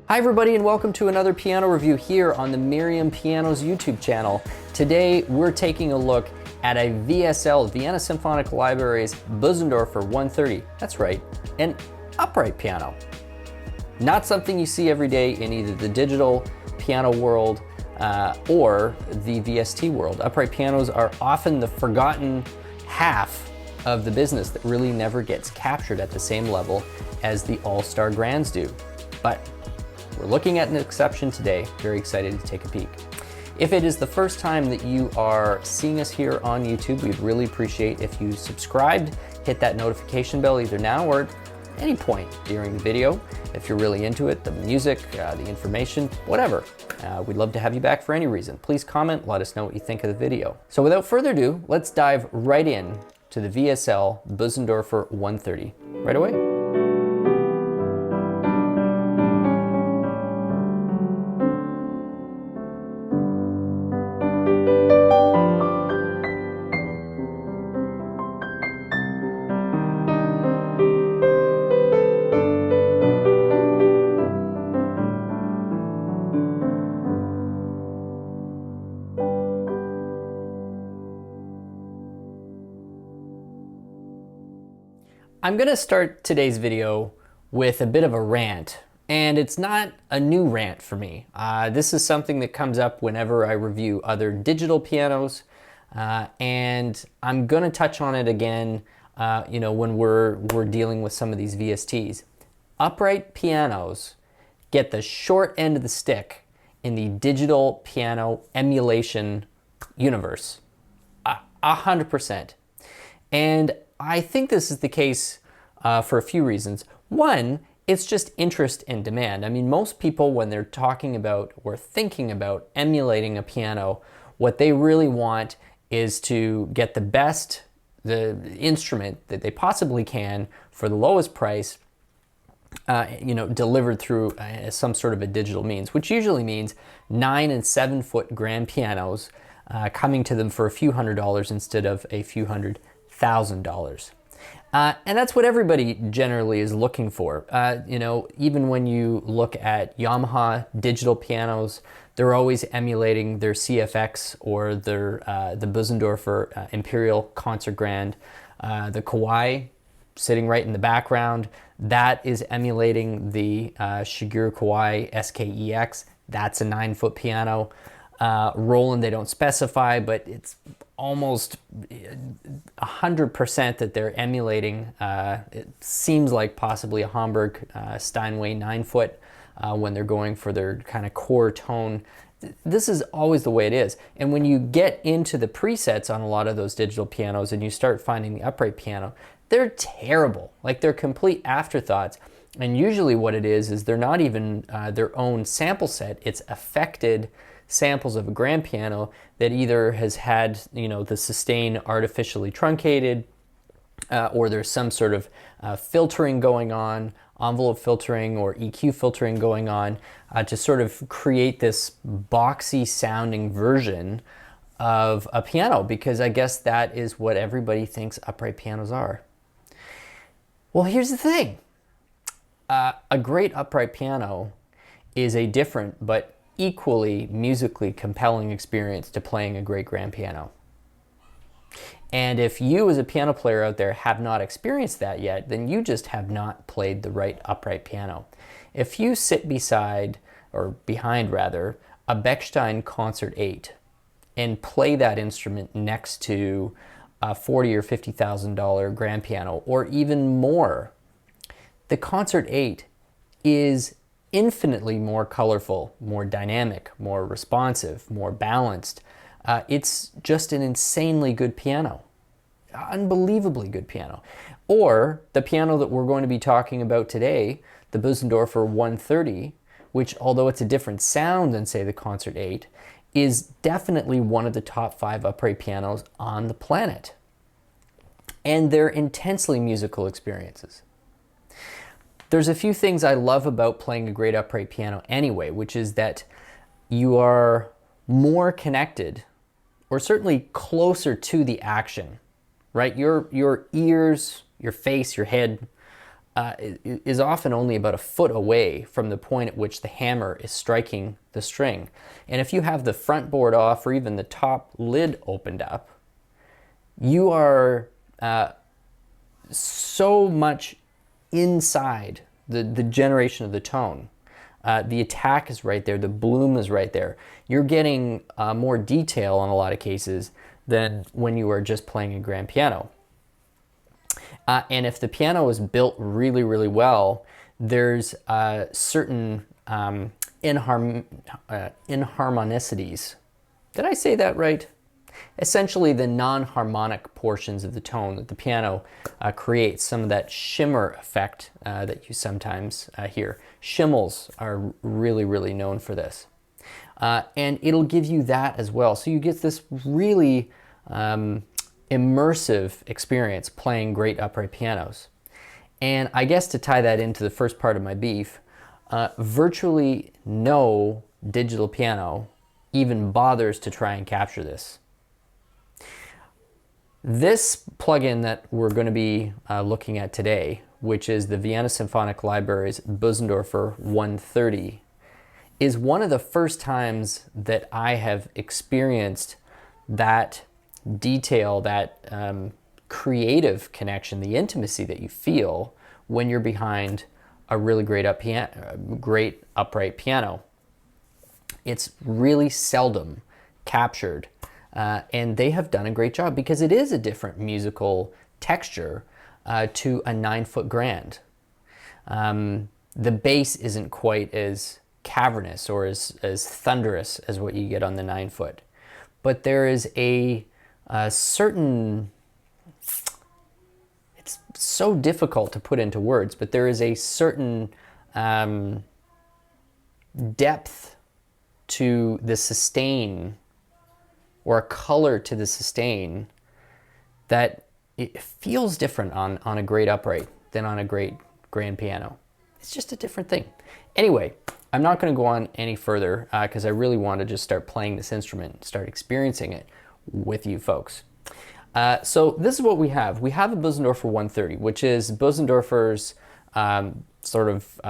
Hi everybody and welcome to another piano review here on the Merriam Pianos YouTube channel. Today we're taking a look at a VSL, Vienna Symphonic Library's Bosendorfer 130. That's right, an upright piano. Not something you see every day in either the digital piano world or the VST world. Upright pianos are often the forgotten half of the business that really never gets captured at the same level as the all-star grands do. But we're looking at an exception today. Very excited to take a peek. If it is the first time that you are seeing us here on YouTube, we'd really appreciate if you subscribed, hit that notification bell either now or at any point during the video. If you're really into it, the music, the information, whatever. We'd love to have you back for any reason. Please comment, let us know what you think of the video. So without further ado, let's dive right in to the VSL Bosendorfer 130 right away. I'm gonna start today's video with a bit of a rant, and it's not a new rant for me. This is something that comes up whenever I review other digital pianos, and I'm gonna touch on it again when we're dealing with some of these VSTs. Upright pianos get the short end of the stick in the digital piano emulation universe, 100%. And I think this is the case for a few reasons. One, it's just interest and demand. I mean, most people, when they're talking about or thinking about emulating a piano, what they really want is to get the instrument that they possibly can for the lowest price, delivered through some sort of a digital means, which usually means 9 and 7 foot grand pianos coming to them for a few $100s instead of a few $100,000. And that's what everybody generally is looking for. Even when you look at Yamaha digital pianos, they're always emulating their CFX or their the Bosendorfer Imperial Concert Grand. The Kawai sitting right in the background, that is emulating the Shigeru Kawai SKEX. That's a 9 foot piano. Roland, they don't specify, but it's almost 100% that they're emulating. It seems like possibly a Hamburg Steinway 9 foot when they're going for their kind of core tone. This is always the way it is. And when you get into the presets on a lot of those digital pianos and you start finding the upright piano, they're terrible. Like, they're complete afterthoughts. And usually what it is they're not even their own sample set. It's affected samples of a grand piano that either has had the sustain artificially truncated, or there's some sort of filtering going on, envelope filtering or EQ filtering going on, to sort of create this boxy sounding version of a piano, because I guess that is what everybody thinks upright pianos are. Well, here's the thing. A great upright piano is a different but equally musically compelling experience to playing a great grand piano. And if you as a piano player out there have not experienced that yet, then you just have not played the right upright piano. If you sit behind a Bechstein Concert 8 and play that instrument next to a $40,000 or $50,000 grand piano, or even more, the Concert 8 is infinitely more colorful, more dynamic, more responsive, more balanced. It's just an insanely good piano. Unbelievably good piano. Or the piano that we're going to be talking about today, the Bosendorfer 130, which, although it's a different sound than, say, the Concert 8, is definitely one of the top 5 upright pianos on the planet. And they're intensely musical experiences. There's a few things I love about playing a great upright piano anyway, which is that you are more connected, or certainly closer to the action, right? Your ears, your face, your head is often only about a foot away from the point at which the hammer is striking the string. And if you have the front board off or even the top lid opened up, you are so much inside the generation of the tone. The attack is right there, the bloom is right there. You're getting more detail in a lot of cases than when you are just playing a grand piano. And if the piano is built really, really well, there's certain inharmonicities. Did I say that right? Essentially the non-harmonic portions of the tone that the piano creates, some of that shimmer effect that you sometimes hear. Shimmels are really, really known for this. And it'll give you that as well. So you get this really immersive experience playing great upright pianos. And I guess to tie that into the first part of my beef, virtually no digital piano even bothers to try and capture this. This plugin that we're going to be looking at today, which is the Vienna Symphonic Library's Bosendorfer 130, is one of the first times that I have experienced that detail, that creative connection, the intimacy that you feel when you're behind a really great upright piano. It's really seldom captured, and they have done a great job because it is a different musical texture to a 9-foot grand. The bass isn't quite as cavernous or as thunderous as what you get on the 9-foot, but there is a certain, it's so difficult to put into words, but there is a certain depth to the sustain, or a color to the sustain, that it feels different on a great upright than on a great grand piano. It's just a different thing. Anyway, I'm not going to go on any further because I really want to just start playing this instrument, start experiencing it with you folks. So this is what we have. We have a Bosendorfer 130, which is Bosendorfer's sort of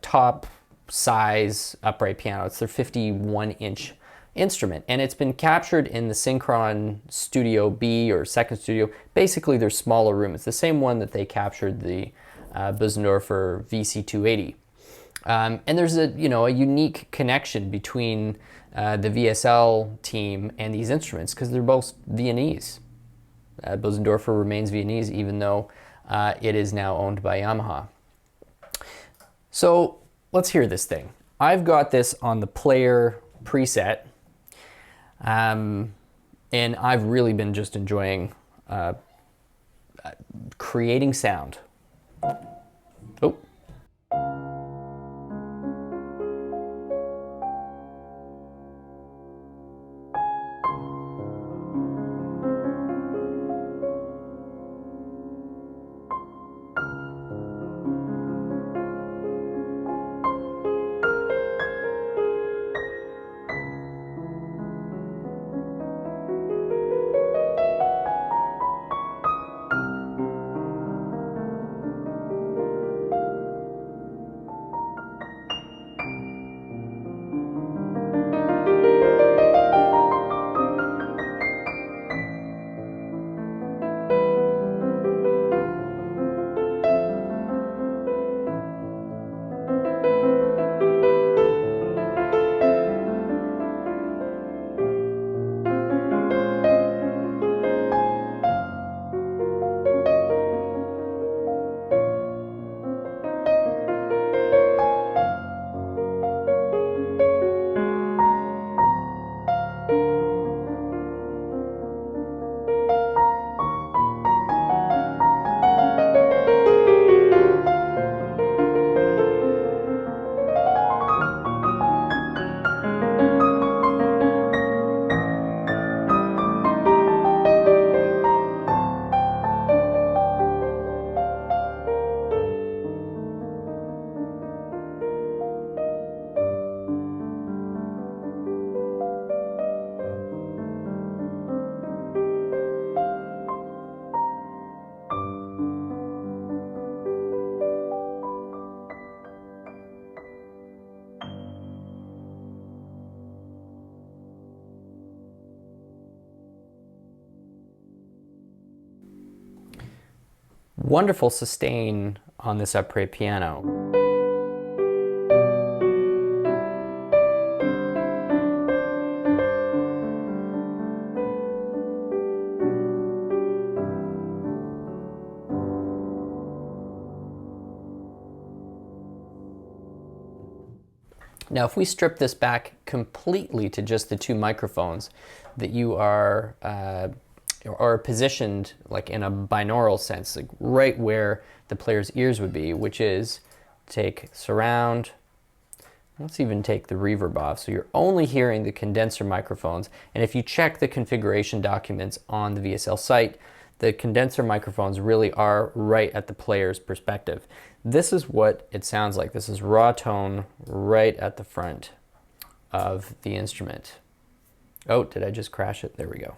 top size upright piano. It's their 51-inch instrument, and it's been captured in the Synchron Studio B or second studio, basically their smaller room. It's the same one that they captured the Bosendorfer VC280. And there's a unique connection between the VSL team and these instruments because they're both Viennese. Bosendorfer remains Viennese even though it is now owned by Yamaha. So let's hear this thing. I've got this on the player preset, and I've really been just enjoying creating sound. Oh. wonderful sustain on this upright piano. Now, if we strip this back completely to just the two microphones, that you are positioned like in a binaural sense, like right where the player's ears would be, which is take surround. Let's even take the reverb off, so you're only hearing the condenser microphones. And if you check the configuration documents on the VSL site, the condenser microphones really are right at the player's perspective. This is what it sounds like. This is raw tone right at the front of the instrument. Oh, did I just crash it? There we go.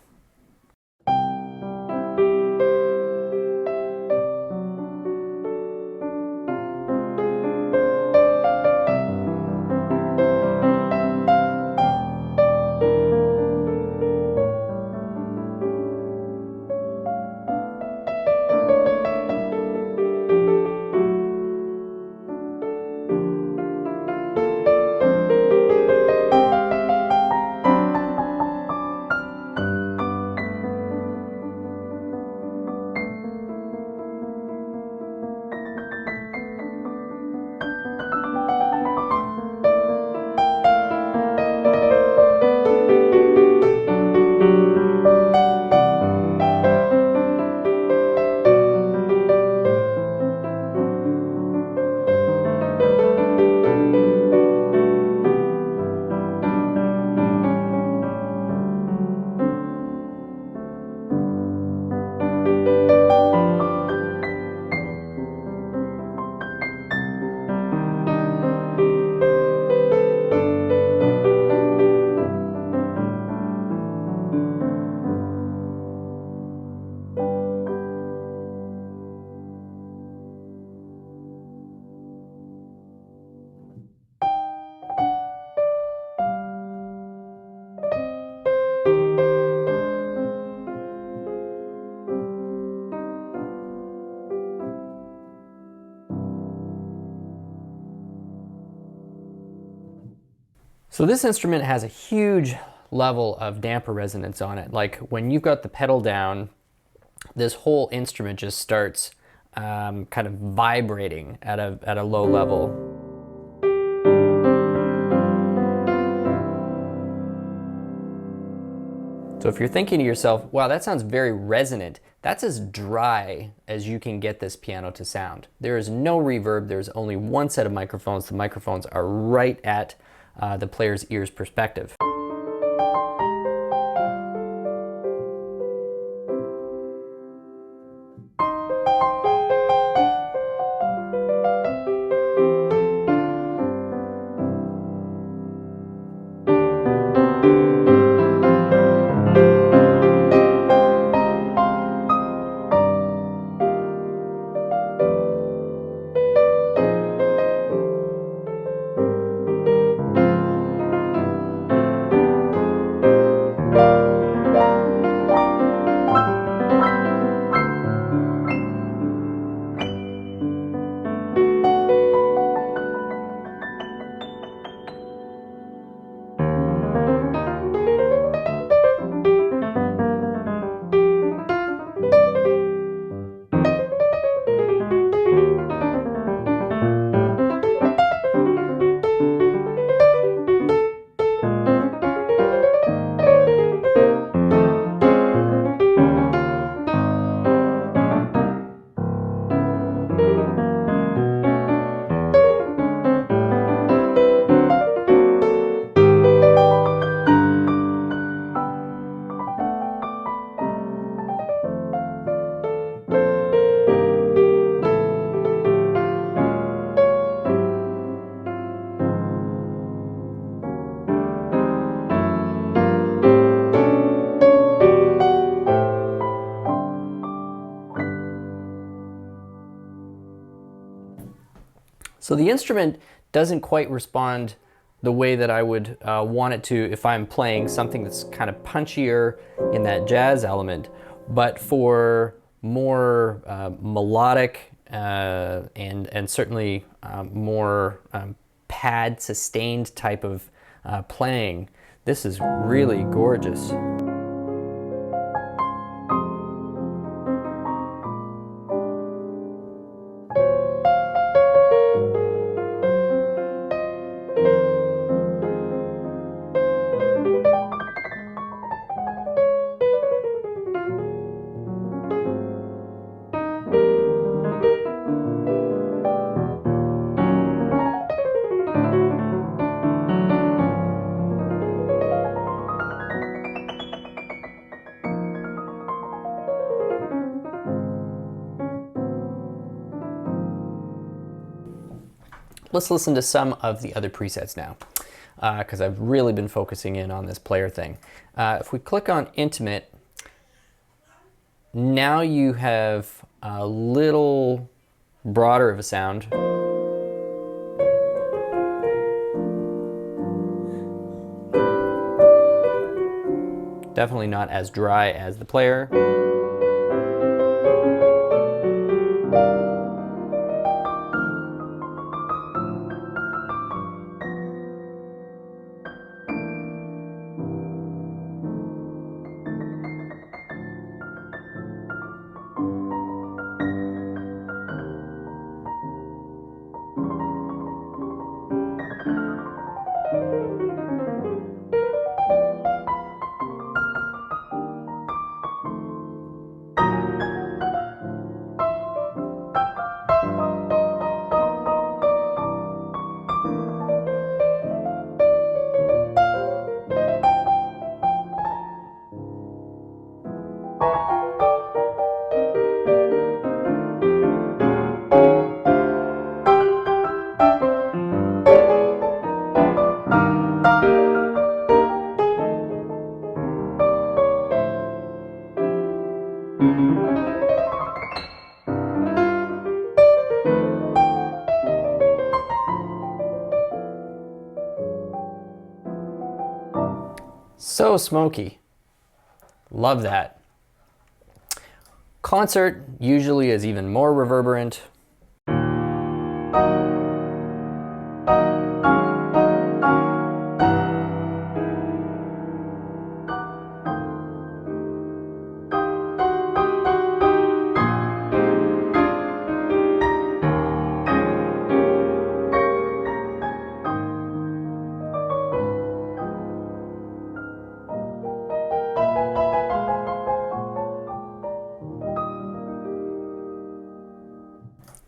So this instrument has a huge level of damper resonance on it. Like when you've got the pedal down, this whole instrument just starts kind of vibrating at a low level. So if you're thinking to yourself, wow, that sounds very resonant, that's as dry as you can get this piano to sound. There is no reverb, there's only one set of microphones. The microphones are right at the player's ear's perspective. So the instrument doesn't quite respond the way that I would want it to if I'm playing something that's kind of punchier in that jazz element. But for more melodic and certainly more pad sustained type of playing, this is really gorgeous. Let's listen to some of the other presets now, because I've really been focusing in on this player thing. If we click on Intimate, now you have a little broader of a sound. Definitely not as dry as the player. So smoky. Love that. Concert usually is even more reverberant.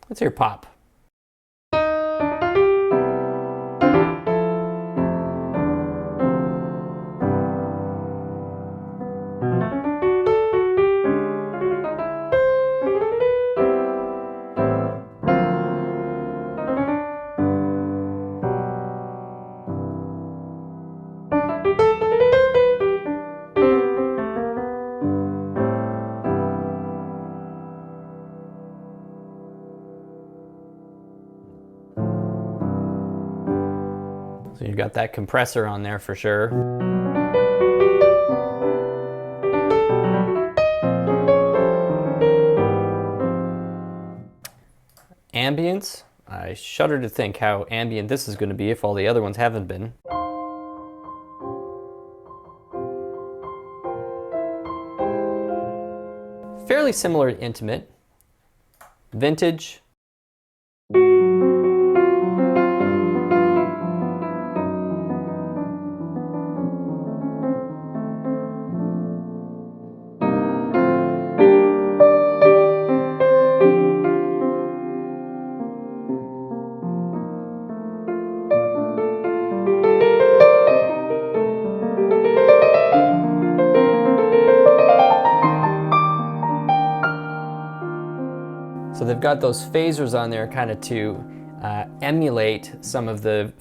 Let's hear pop. So you've got that compressor on there for sure. Ambience. I shudder to think how ambient this is going to be if all the other ones haven't been. Fairly similar to Intimate. Vintage. So they've got those phasers on there kind of to emulate some of the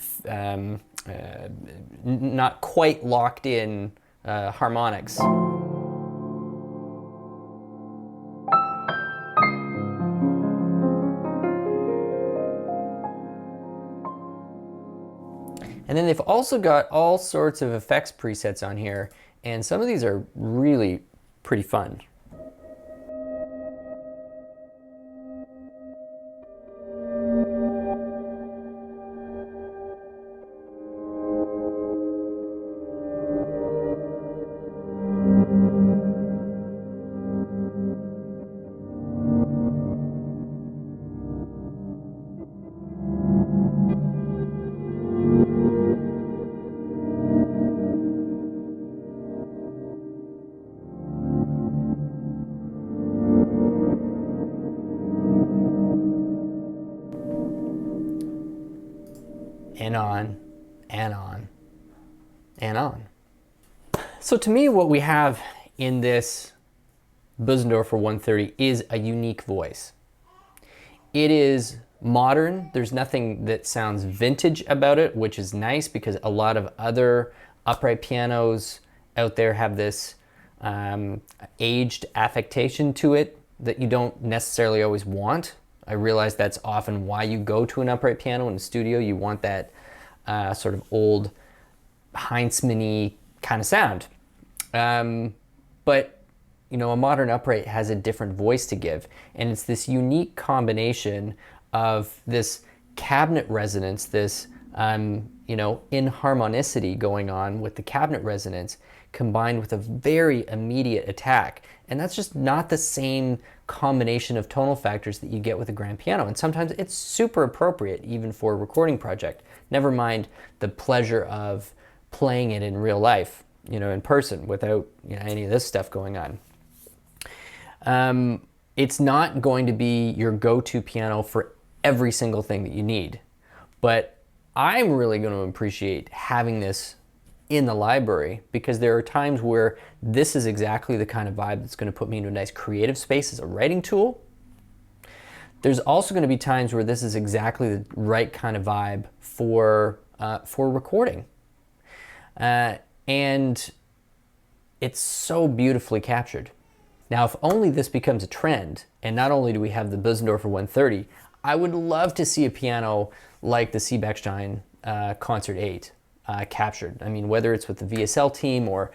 not quite locked in harmonics. And then they've also got all sorts of effects presets on here, and some of these are really pretty fun. and on and on and on. So to me, what we have in this Bosendorfer 130 is a unique voice. It is modern. There's nothing that sounds vintage about it, which is nice because a lot of other upright pianos out there have this aged affectation to it that you don't necessarily always want. I realize that's often why you go to an upright piano in a studio. You want that sort of old Heinzmann-y kind of sound. But you know, a modern upright has a different voice to give, and it's this unique combination of this cabinet resonance, this you know, inharmonicity going on with the cabinet resonance combined with a very immediate attack. And that's just not the same combination of tonal factors that you get with a grand piano. And sometimes it's super appropriate even for a recording project. Never mind the pleasure of playing it in real life, you know, in person without, you know, any of this stuff going on. It's not going to be your go-to piano for every single thing that you need, but I'm really going to appreciate having this in the library because there are times where this is exactly the kind of vibe that's going to put me into a nice creative space as a writing tool. There's also going to be times where this is exactly the right kind of vibe for recording. And it's so beautifully captured. Now, if only this becomes a trend, and not only do we have the Bosendorfer 130, I would love to see a piano like the Seebeckstein Concert 8 captured. I mean, whether it's with the VSL team or,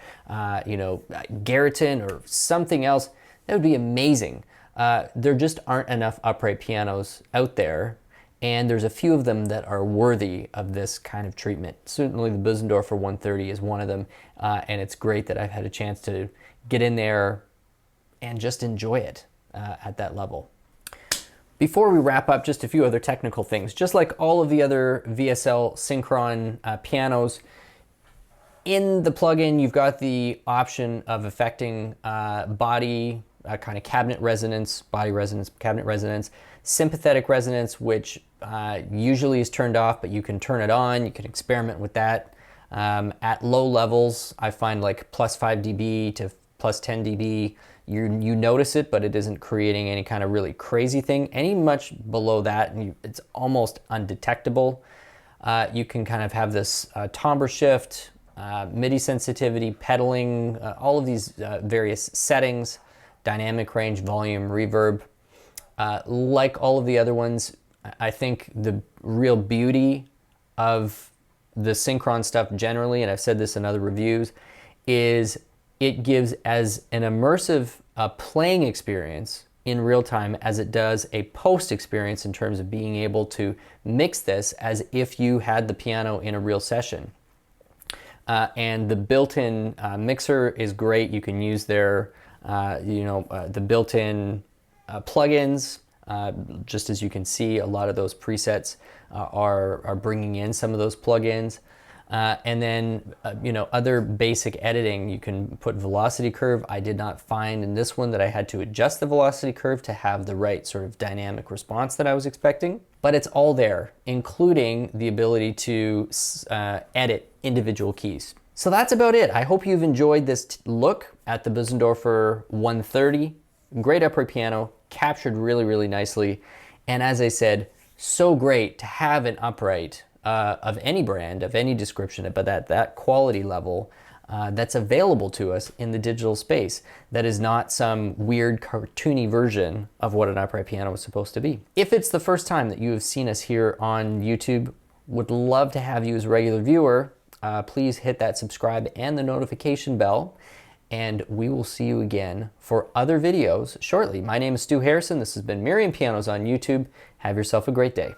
you know, Garriton or something else, that would be amazing. There just aren't enough upright pianos out there, and there's a few of them that are worthy of this kind of treatment. Certainly the Bosendorfer 130 is one of them, and it's great that I've had a chance to get in there and just enjoy it at that level. Before we wrap up, just a few other technical things. Just like all of the other VSL Synchron pianos, in the plugin you've got the option of affecting body, kind of cabinet resonance, body resonance, cabinet resonance, sympathetic resonance, which usually is turned off, but you can turn it on. You can experiment with that. At low levels, I find like plus 5 dB to plus 10 dB, you notice it, but it isn't creating any kind of really crazy thing. Any much below that, and it's almost undetectable. You can kind of have this timbre shift, MIDI sensitivity, pedaling, all of these various settings, dynamic range, volume, reverb. Like all of the other ones, I think the real beauty of the Synchron stuff generally, and I've said this in other reviews, is it gives as an immersive playing experience in real time as it does a post experience in terms of being able to mix this as if you had the piano in a real session. And the built-in mixer is great. You can use their, the built-in plugins. Just as you can see, a lot of those presets are bringing in some of those plugins. And then, other basic editing, you can put velocity curve. I did not find in this one that I had to adjust the velocity curve to have the right sort of dynamic response that I was expecting. But it's all there, including the ability to edit individual keys. So that's about it. I hope you've enjoyed this look at the Bosendorfer 130. Great upright piano, captured really, really nicely. And as I said, so great to have an upright of any brand, of any description, but at that quality level that's available to us in the digital space. That is not some weird cartoony version of what an upright piano is supposed to be. If it's the first time that you have seen us here on YouTube, would love to have you as a regular viewer. Please hit that subscribe and the notification bell, and we will see you again for other videos shortly. My name is Stu Harrison. This has been Merriam Pianos on YouTube. Have yourself a great day.